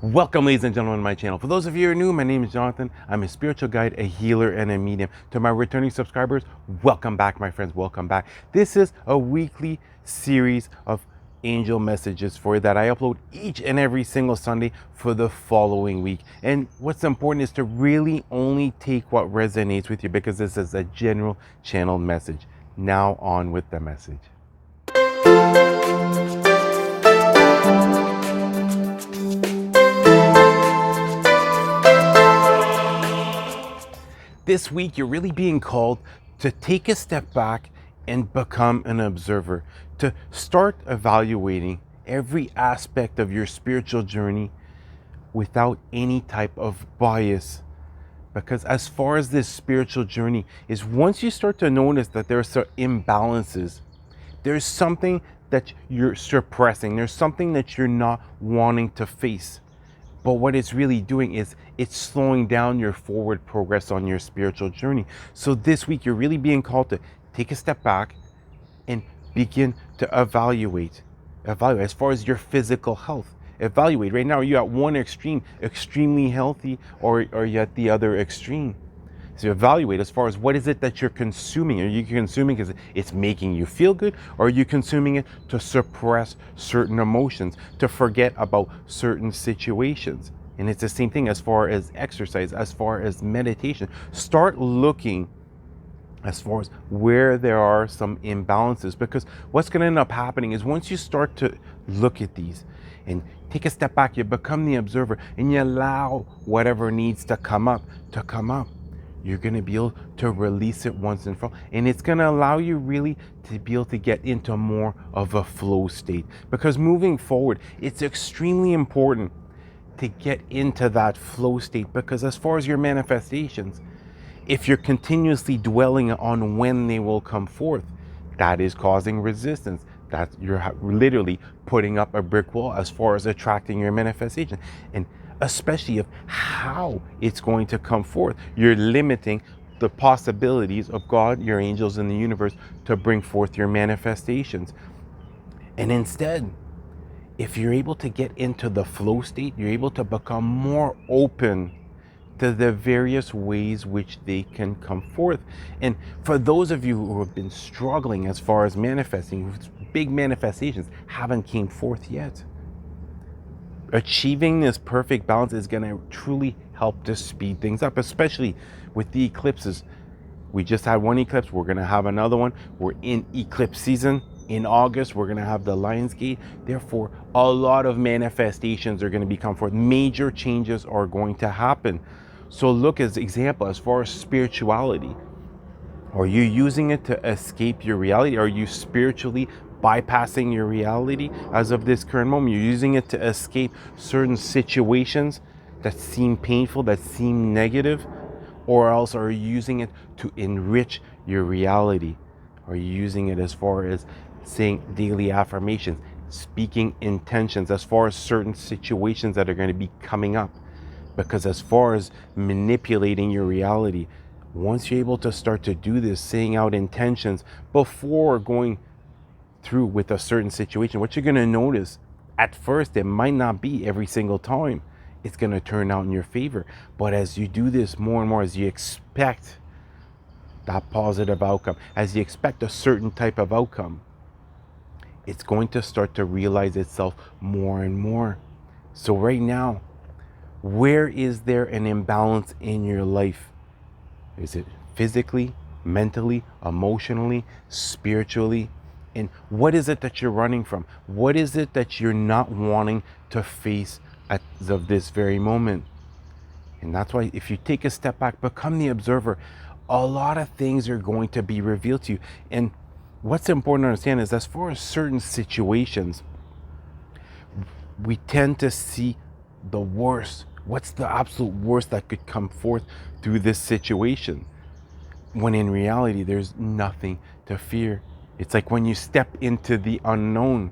Welcome, ladies and gentlemen, to my channel. For those of you who are new, my name is Jonathan. I'm a spiritual guide, a healer, and a medium. To my returning subscribers, welcome back, my friends. Welcome back. This is a weekly series of angel messages for you that I upload each and every single Sunday for the following week. And what's important is to really only take what resonates with you, because this is a general channel message. Now on with the message. This week, you're really being called to take a step back and become an observer, to start evaluating every aspect of your spiritual journey without any type of bias. Because as far as this spiritual journey is, once you start to notice that there are some imbalances, there's something that you're suppressing, there's something that you're not wanting to face. But what it's really doing is it's slowing down your forward progress on your spiritual journey. So this week, you're really being called to take a step back and begin to evaluate as far as your physical health. Evaluate. Right now, are you at one extreme, extremely healthy, or are you at the other extreme? So evaluate as far as what is it that you're consuming. Are you consuming because it's making you feel good, or are you consuming it to suppress certain emotions, to forget about certain situations? And it's the same thing as far as exercise, as far as meditation. Start looking as far as where there are some imbalances, because what's going to end up happening is once you start to look at these and take a step back, you become the observer and you allow whatever needs to come up to come up. You're going to be able to release it once and for all. And it's going to allow you really to be able to get into more of a flow state. Because moving forward, it's extremely important to get into that flow state. Because as far as your manifestations, if you're continuously dwelling on when they will come forth, that is causing resistance. That you're literally putting up a brick wall as far as attracting your manifestation. And especially of how it's going to come forth, you're limiting the possibilities of God, your angels, and the universe to bring forth your manifestations. And instead, if you're able to get into the flow state, you're able to become more open to the various ways which they can come forth. And for those of you who have been struggling as far as manifesting, big manifestations haven't came forth yet, achieving this perfect balance is going to truly help to speed things up, especially with the eclipses. We just had one eclipse. We're going to have another one. We're in eclipse season. In August, we're going to have the Lion's Gate. Therefore, a lot of manifestations are going to become forth. Major changes are going to happen. So look as example, as far as spirituality. Are you using it to escape your reality? Are you spiritually bypassing your reality as of this current moment? You're using it to escape certain situations that seem painful, that seem negative, or else are you using it to enrich your reality? Are you using it as far as saying daily affirmations, speaking intentions as far as certain situations that are going to be coming up? Because as far as manipulating your reality, once you're able to start to do this, saying out intentions before going through with a certain situation, what you're going to notice at first, it might not be every single time it's going to turn out in your favor. But as you do this more and more, as you expect that positive outcome, as you expect a certain type of outcome, it's going to start to realize itself more and more. So right now, where is there an imbalance in your life? Is it physically, mentally, emotionally, spiritually? And what is it that you're running from? What is it that you're not wanting to face as of this very moment? And that's why if you take a step back, become the observer, a lot of things are going to be revealed to you. And what's important to understand is as far as certain situations, we tend to see the worst. What's the absolute worst that could come forth through this situation? When in reality, there's nothing to fear. It's like when you step into the unknown,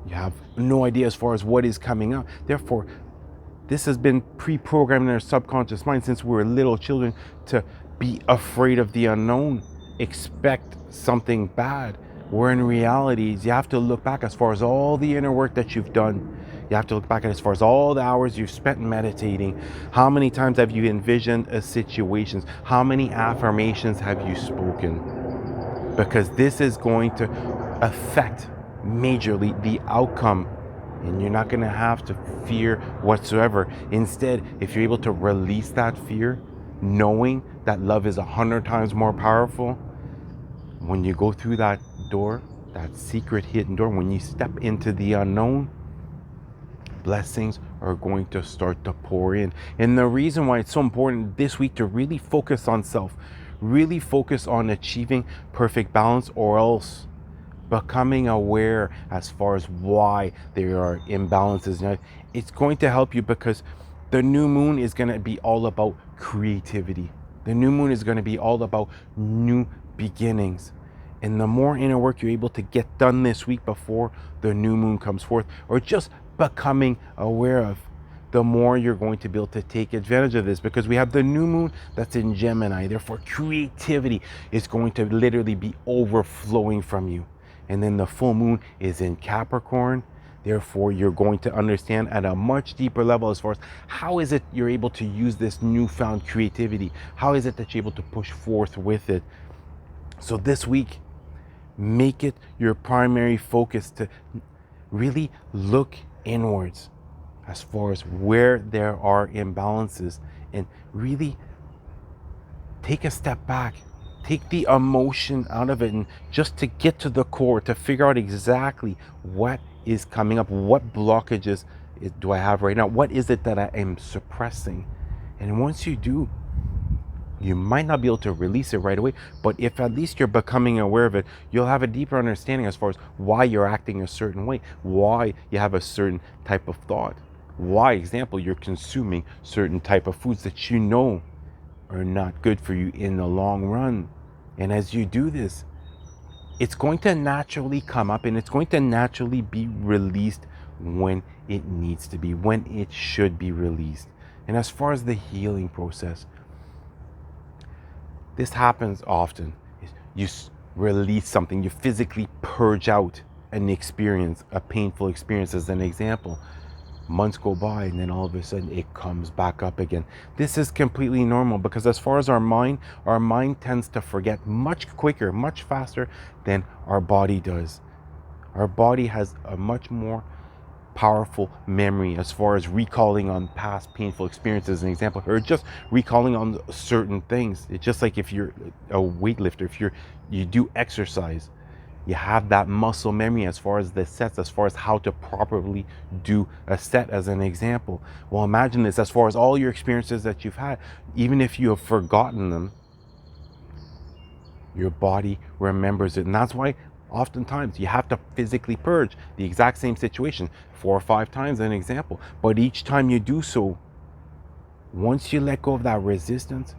you have no idea as far as what is coming up. Therefore, this has been pre-programmed in our subconscious mind since we were little children to be afraid of the unknown, expect something bad. Where in reality, you have to look back as far as all the inner work that you've done, You have to look back at as far as all the hours you've spent meditating. How many times have you envisioned a situations? How many affirmations have you spoken? Because this is going to affect majorly the outcome, and you're not going to have to fear whatsoever. Instead, if you're able to release that fear, knowing that love is 100 times more powerful, when you go through that door, that secret hidden door, when you step into the unknown, blessings are going to start to pour in. And the reason why it's so important this week to really focus on self, really focus on achieving perfect balance, or else becoming aware as far as why there are imbalances. Now, it's going to help you because the new moon is going to be all about creativity. The new moon is going to be all about new beginnings. And the more inner work you're able to get done this week before the new moon comes forth, or just becoming aware of, the more you're going to be able to take advantage of this, because we have the new moon that's in Gemini. Therefore, creativity is going to literally be overflowing from you. And then the full moon is in Capricorn. Therefore, you're going to understand at a much deeper level as far as how is it you're able to use this newfound creativity? How is it that you're able to push forth with it? So this week, make it your primary focus to really look inwards as far as where there are imbalances, and really take a step back, take the emotion out of it, and just to get to the core, to figure out exactly what is coming up, what blockages do I have right now, what is it that I am suppressing. And once you do, you might not be able to release it right away, but if at least you're becoming aware of it, you'll have a deeper understanding as far as why you're acting a certain way, why you have a certain type of thought, why, example, you're consuming certain type of foods that you know are not good for you in the long run. And as you do this, it's going to naturally come up, and it's going to naturally be released when it needs to be, when it should be released. And as far as the healing process, this happens often. You release something, you physically purge out an experience, a painful experience, as an example. Months go by, and then all of a sudden it comes back up again. This is completely normal, because as far as our mind tends to forget much quicker, much faster than our body does. Our body has a much more powerful memory as far as recalling on past painful experiences, as an example, or just recalling on certain things. It's just like if you're a weightlifter, if you do exercise, you have that muscle memory as far as the sets, as far as how to properly do a set, as an example. Well, imagine this as far as all your experiences that you've had, even if you have forgotten them, your body remembers it. And that's why oftentimes you have to physically purge the exact same situation 4 or 5 times, an example. But each time you do so, once you let go of that resistance,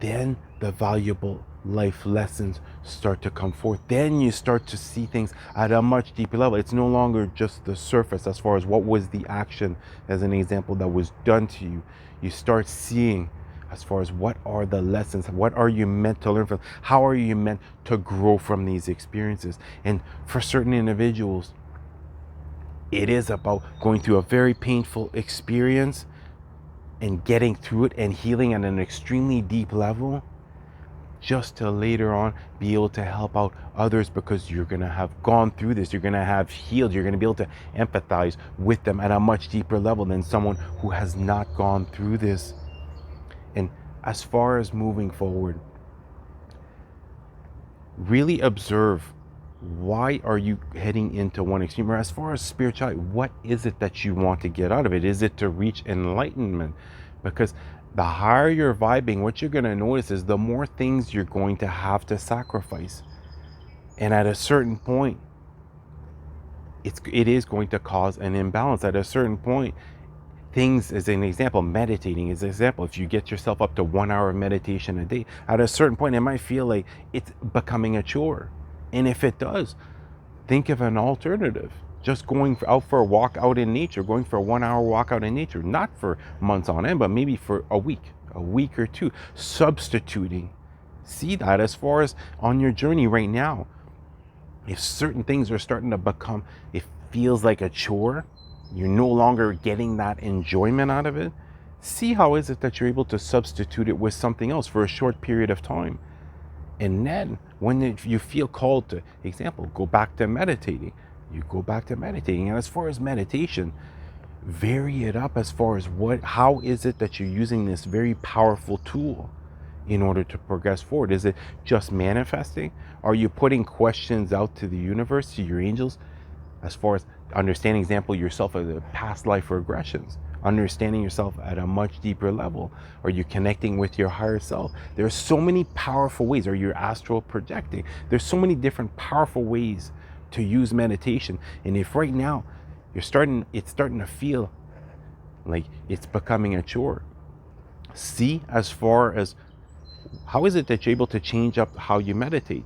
then the valuable life lessons start to come forth. Then you start to see things at a much deeper level. It's no longer just the surface as far as what was the action, as an example, that was done to you. You start seeing as far as what are the lessons, what are you meant to learn from, how are you meant to grow from these experiences. And for certain individuals, it is about going through a very painful experience and getting through it and healing at an extremely deep level, just to later on be able to help out others, because you're going to have gone through this, you're going to have healed, you're going to be able to empathize with them at a much deeper level than someone who has not gone through this. And as far as moving forward, really observe, why are you heading into one extreme? Or as far as spirituality, what is it that you want to get out of it? Is it to reach enlightenment? Because the higher you're vibing, what you're going to notice is the more things you're going to have to sacrifice. And at a certain point, it is going to cause an imbalance. At a certain point, things, as an example, meditating as an example, if you get yourself up to 1 hour of meditation a day, at a certain point, it might feel like it's becoming a chore. And if it does, think of an alternative. Just going out for a walk out in nature, going for a 1 hour walk out in nature, not for months on end, but maybe for a week or two, substituting. See that as far as on your journey right now. If certain things are starting to become, it feels like a chore, you're no longer getting that enjoyment out of it, see how is it that you're able to substitute it with something else for a short period of time. And then when you feel called to, example, go back to meditating, you go back to meditating. And as far as meditation, vary it up as far as how is it that you're using this very powerful tool in order to progress forward? Is it just manifesting? Are you putting questions out to the universe, to your angels, as far as understanding, example, yourself as a past life regressions, understanding yourself at a much deeper level? Are you connecting with your higher self? There are so many powerful ways. Are you astral projecting? There's so many different powerful ways to use meditation. And if right now it's starting to feel like it's becoming a chore, see as far as how is it that you're able to change up how you meditate?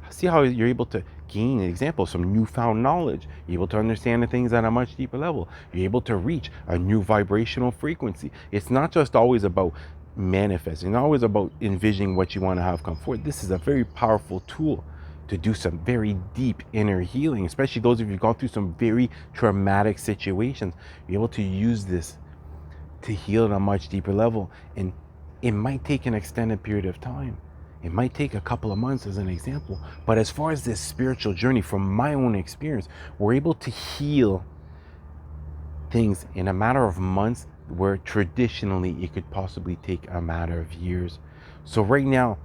See how you're able to gain, an example, some newfound knowledge. You're able to understand the things at a much deeper level. You're able to reach a new vibrational frequency. It's not just always about manifesting, not always about envisioning what you want to have come forward. This is a very powerful tool to do some very deep inner healing, especially those of you who've gone through some very traumatic situations. You're able to use this to heal at a much deeper level. And it might take an extended period of time. It might take a couple of months as an example. But as far as this spiritual journey, from my own experience, we're able to heal things in a matter of months where traditionally it could possibly take a matter of years. So right now,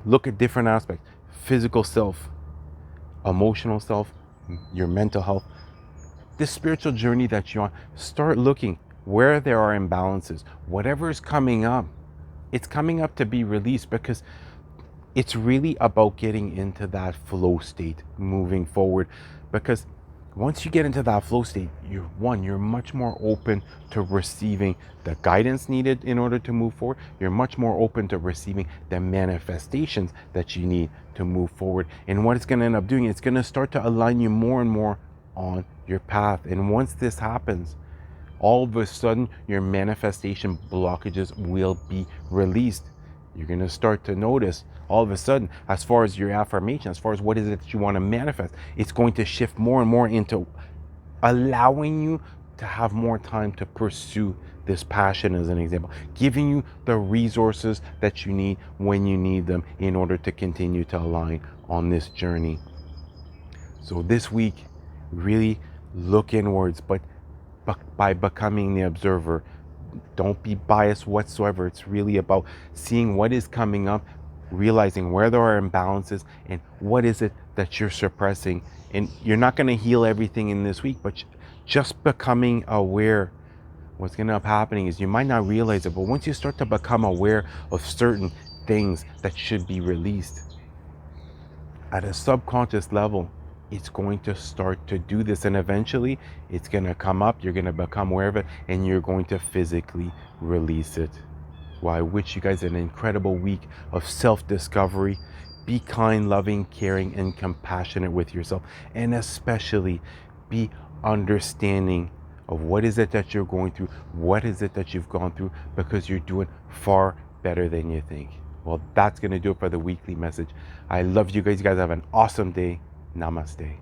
look at different aspects: physical self, emotional self, your mental health. This spiritual journey that you're on, start looking where there are imbalances. Whatever is coming up, it's coming up to be released, because it's really about getting into that flow state, moving forward. Because once you get into that flow state, you're much more open to receiving the guidance needed in order to move forward. You're much more open to receiving the manifestations that you need to move forward. And what it's going to end up doing, it's going to start to align you more and more on your path. And once this happens, all of a sudden your manifestation blockages will be released. You're going to start to notice all of a sudden, as far as your affirmation, as far as what is it that you want to manifest, it's going to shift more and more into allowing you to have more time to pursue this passion, as an example, giving you the resources that you need when you need them in order to continue to align on this journey. So this week, really look inwards, but by becoming the observer. Don't be biased whatsoever. It's really about seeing what is coming up, realizing where there are imbalances, and what is it that you're suppressing. And you're not going to heal everything in this week, but just becoming aware. What's going to end up happening is you might not realize it, but once you start to become aware of certain things that should be released at a subconscious level, it's going to start to do this, and eventually it's going to come up. You're going to become aware of it, and you're going to physically release it. Well, I wish you guys an incredible week of self-discovery. Be kind, loving, caring, and compassionate with yourself, and especially be understanding of what is it that you're going through, what is it that you've gone through, because you're doing far better than you think. Well, that's going to do it for the weekly message. I love you guys. You guys have an awesome day. Namaste.